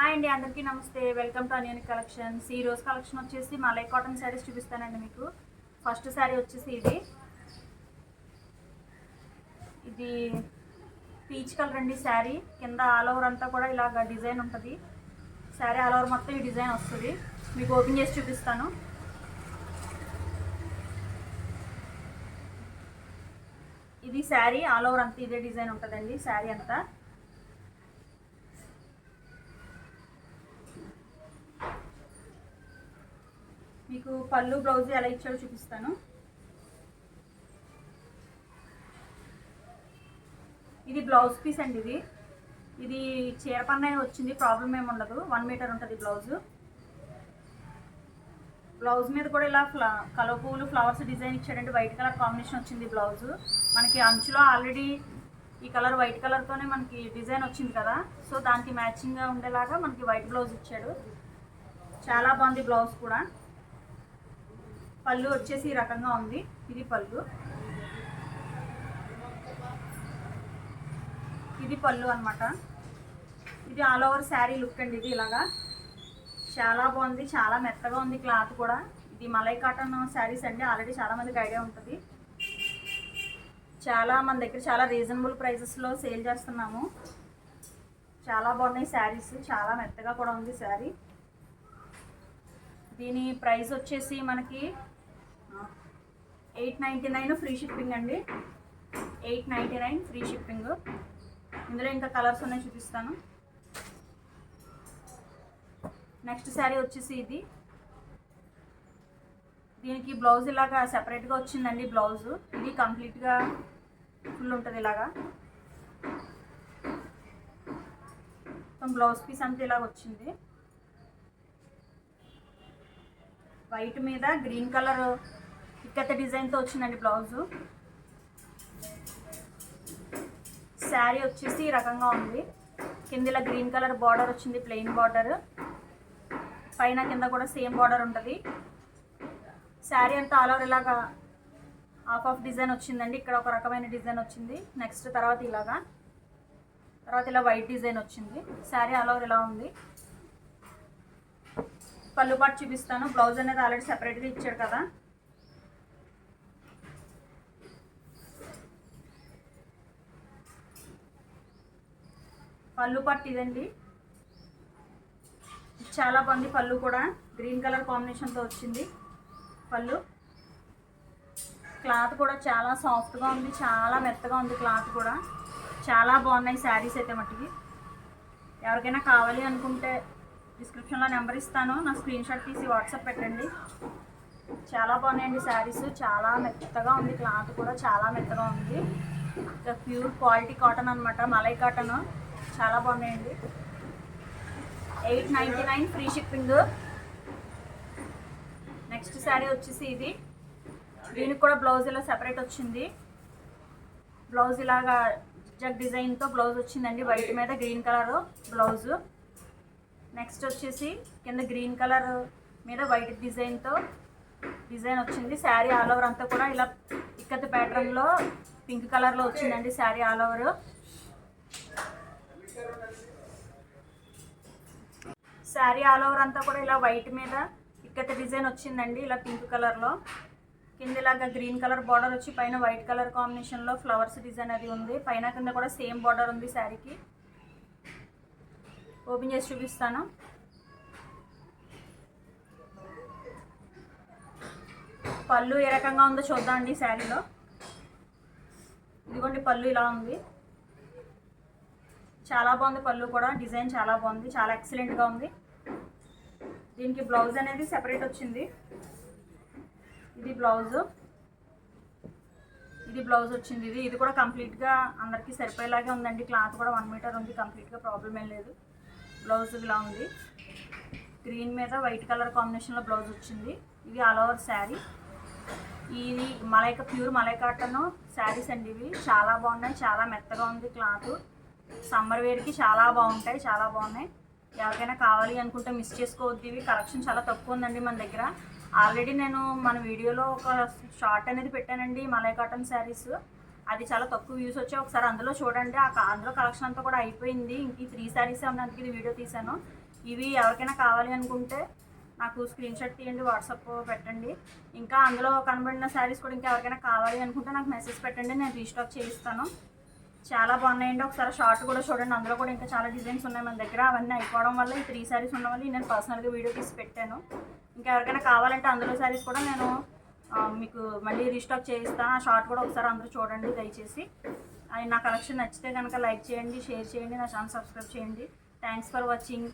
Hi అండి, అందరికీ నమస్తే. Welcome to an unique collections. ఈ రోజు కలెక్షన్ వచ్చేసి మలై కాటన్ శారీస్ చూపిస్తానండి మీకు. ఫస్ట్ శారీ వచ్చేసి ఇది పీచ్ కలర్ అండి. శారీ కింద ఆల్ ఓవర్ అంతా కూడా ఇలాగ డిజైన్ ఉంటుంది. శారీ ఆల్ ఓవర్ మొత్తం ఈ డిజైన్ వస్తుంది. మీకు ఓపెన్ చేసి చూపిస్తాను. ఇది శారీ ఆల్ ఓవర్ అంతా ఇదే డిజైన్ ఉంటుందండి. శారీ అంతా మీకు పళ్ళు బ్లౌజ్ ఎలా ఇచ్చాడో చూపిస్తాను. ఇది బ్లౌజ్ పీస్ అండి. ఇది చీర పన్న వచ్చింది, ప్రాబ్లం ఏమి ఉండదు. 1 మీటర్ ఉంటుంది బ్లౌజ్. బ్లౌజ్ మీద కూడా ఇలా కలర్ పువ్వులు ఫ్లవర్స్ డిజైన్ ఇచ్చాడండి. వైట్ కలర్ కాంబినేషన్ వచ్చింది బ్లౌజ్. మనకి అంచులో ఆల్రెడీ ఈ కలర్ వైట్ కలర్తోనే మనకి డిజైన్ వచ్చింది కదా, సో దానికి మ్యాచింగ్గా ఉండేలాగా మనకి వైట్ బ్లౌజ్ ఇచ్చాడు. చాలా బాగుంది బ్లౌజ్ కూడా. పళ్ళు వచ్చేసి ఈ రకంగా ఉంది. ఇది పళ్ళు, ఇది పళ్ళు అనమాట. ఇది ఆల్ ఓవర్ శారీ లుక్ అండి. ఇది ఇలాగా చాలా బాగుంది, చాలా మెత్తగా ఉంది క్లాత్ కూడా. ఇది మలై కాటన్ శారీస్ అండి. ఆల్రెడీ చాలా మందికి ఐడియా ఉంటుంది. చాలా మన దగ్గర చాలా రీజనబుల్ ప్రైసెస్లో సేల్ చేస్తున్నాము. చాలా బాగున్నాయి శారీస్, చాలా మెత్తగా కూడా ఉంది శారీ. దీని ప్రైస్ వచ్చేసి మనకి 899 ఫ్రీ షిప్పింగ్ అండి. 899 ఫ్రీ షిప్పింగ్. ఇందులో ఇంకా కలర్స్ ఉన్నాయి, చూపిస్తాను. నెక్స్ట్ శారీ వచ్చేసి దీనికి బ్లౌజ్ ఇలాగా సెపరేట్గా వచ్చిందండి. బ్లౌజ్ ఇది కంప్లీట్గా ఫుల్ ఉంటుంది ఇలాగా. బ్లౌజ్ పీస్ అంతా ఇలాగ వచ్చింది. వైట్ మీద గ్రీన్ కలర్ ఇక్కత డిజైన్తో వచ్చిందండి బ్లౌజు. శారీ వచ్చేసి ఈ రకంగా ఉంది. కింద ఇలా గ్రీన్ కలర్ బార్డర్ వచ్చింది, ప్లెయిన్ బార్డర్. పైన కింద కూడా సేమ్ బార్డర్ ఉంటుంది. శారీ అంతా ఆల్ ఓవర్ ఇలాగా హాఫ్ డిజైన్ వచ్చిందండి. ఇక్కడ ఒక రకమైన డిజైన్ వచ్చింది. నెక్స్ట్ తర్వాత ఇలా వైట్ డిజైన్ వచ్చింది. శారీ ఆల్ ఓవర్ ఇలా ఉంది. పళ్ళు పాటు చూపిస్తాను. బ్లౌజ్ అనేది ఆల్రెడీ సెపరేట్గా ఇచ్చాడు కదా. పళ్ళు పట్టు ఇదండి. చాలా బాగుంది పళ్ళు కూడా. గ్రీన్ కలర్ కాంబినేషన్తో వచ్చింది పళ్ళు. క్లాత్ కూడా చాలా సాఫ్ట్గా ఉంది, చాలా మెత్తగా ఉంది క్లాత్ కూడా. చాలా బాగున్నాయి శారీస్ అయితే మట్టికి. ఎవరికైనా కావాలి అనుకుంటే డిస్క్రిప్షన్లో నెంబర్ ఇస్తాను, నా స్క్రీన్ షాట్ తీసి వాట్సాప్ పెట్టండి. చాలా బాగున్నాయండి శారీస్. చాలా మెత్తగా ఉంది క్లాత్ కూడా, చాలా మెత్తగా ఉంది. ఇంకా ప్యూర్ క్వాలిటీ కాటన్ అనమాట, మలై కాటన్. చాలా బాగున్నాయండి. 899 ఫ్రీ షిప్పింగ్. నెక్స్ట్ శారీ వచ్చేసి దీనికి కూడా బ్లౌజ్ ఇలా సెపరేట్ వచ్చింది. బ్లౌజ్ ఇలాగా జగ్ డిజైన్తో బ్లౌజ్ వచ్చిందండి. వైట్ మీద గ్రీన్ కలర్ బ్లౌజ్. నెక్స్ట్ వచ్చేసి కింద గ్రీన్ కలర్ మీద వైట్ డిజైన్ వచ్చింది. శారీ ఆల్ ఓవర్ అంతా కూడా ఇలా ఇక్కత్ ప్యాటర్న్లో పింక్ కలర్లో వచ్చిందండి sari all over. Sari all over అంతా కూడా ఇలా వైట్ మీద ఇక్కత్ డిజైన్ వచ్చిందండి, ఇలా పింక్ కలర్లో. కింద ఇలాగా గ్రీన్ కలర్ బార్డర్ వచ్చి పైన వైట్ కలర్ కాంబినేషన్లో ఫ్లవర్స్ డిజైన్ అది ఉంది. పైన కింద కూడా సేమ్ బార్డర్ ఉంది శారీకి. ఓపెన్ చేసి చూపిస్తాను. పళ్ళు ఏ రకంగా ఉందో చూద్దామండి శారీలో. ఇదిగోండి పళ్ళు ఇలా ఉంది. చాలా బాగుంది పళ్ళు కూడా. డిజైన్ చాలా బాగుంది, చాలా ఎక్సలెంట్గా ఉంది. దీనికి బ్లౌజ్ అనేది సెపరేట్ వచ్చింది. ఇది బ్లౌజ్ వచ్చింది. ఇది కూడా కంప్లీట్గా అందరికీ సరిపోయేలాగే ఉందండి. క్లాత్ కూడా 1 మీటర్ ఉంది, కంప్లీట్గా ప్రాబ్లం ఏం లేదు. బ్లౌజ్ ఇలా ఉంది. గ్రీన్ మీద వైట్ కలర్ కాంబినేషన్లో బ్లౌజ్ వచ్చింది. ఇది ఆల్ ఓవర్ శారీ. ఇది ప్యూర్ మలై కాటన్ శారీస్ అండి. ఇవి చాలా బాగున్నాయి, చాలా మెత్తగా ఉంది క్లాత్. సమ్మర్ వేర్కి చాలా బాగుంటాయి, చాలా బాగున్నాయి. ఎవరికైనా కావాలి అనుకుంటే మిస్ చేసుకోవద్దు. ఇవి కలెక్షన్ చాలా తక్కువ ఉందండి మన దగ్గర. ఆల్రెడీ నేను మన వీడియోలో ఒక షార్ట్ అనేది పెట్టానండి మలై కాటన్ శారీస్. అది చాలా తక్కువ వ్యూస్ వచ్చాయి. ఒకసారి అందులో చూడండి. అందులో కలెక్షన్ అంతా కూడా అయిపోయింది. ఇంక ఈ 3 శారీస్ ఉన్నందుకు ఇది వీడియో తీశాను. ఇవి ఎవరికైనా కావాలి అనుకుంటే నాకు స్క్రీన్ షాట్ తీయండి, వాట్సాప్ పెట్టండి. ఇంకా అందులో కనబడిన శారీస్ కూడా ఇంకా ఎవరికైనా కావాలి అనుకుంటే నాకు మెసేజ్ పెట్టండి, నేను రీస్టాక్ చేయిస్తాను. చాలా బాగున్నాయండి. ఒకసారి షార్ట్ కూడా చూడండి, అందులో కూడా ఇంకా చాలా డిజైన్స్ ఉన్నాయి మన దగ్గర. అవన్నీ అయిపోవడం వల్ల ఈ 3 శారీస్ ఉన్న వల్ల నేను పర్సనల్గా వీడియో తీసి పెట్టాను. ఇంకా ఎవరికైనా కావాలంటే అందులో శారీస్ కూడా నేను మీకు మళ్ళీ రీస్టాక్ చేయిస్తాను. ఆ షార్ట్ కూడా ఒకసారి అందరూ చూడండి దయచేసి. అది నా కలెక్షన్ నచ్చితే కనుక లైక్ చేయండి, షేర్ చేయండి, నా ఛానల్ సబ్స్క్రైబ్ చేయండి. Thanks for watching.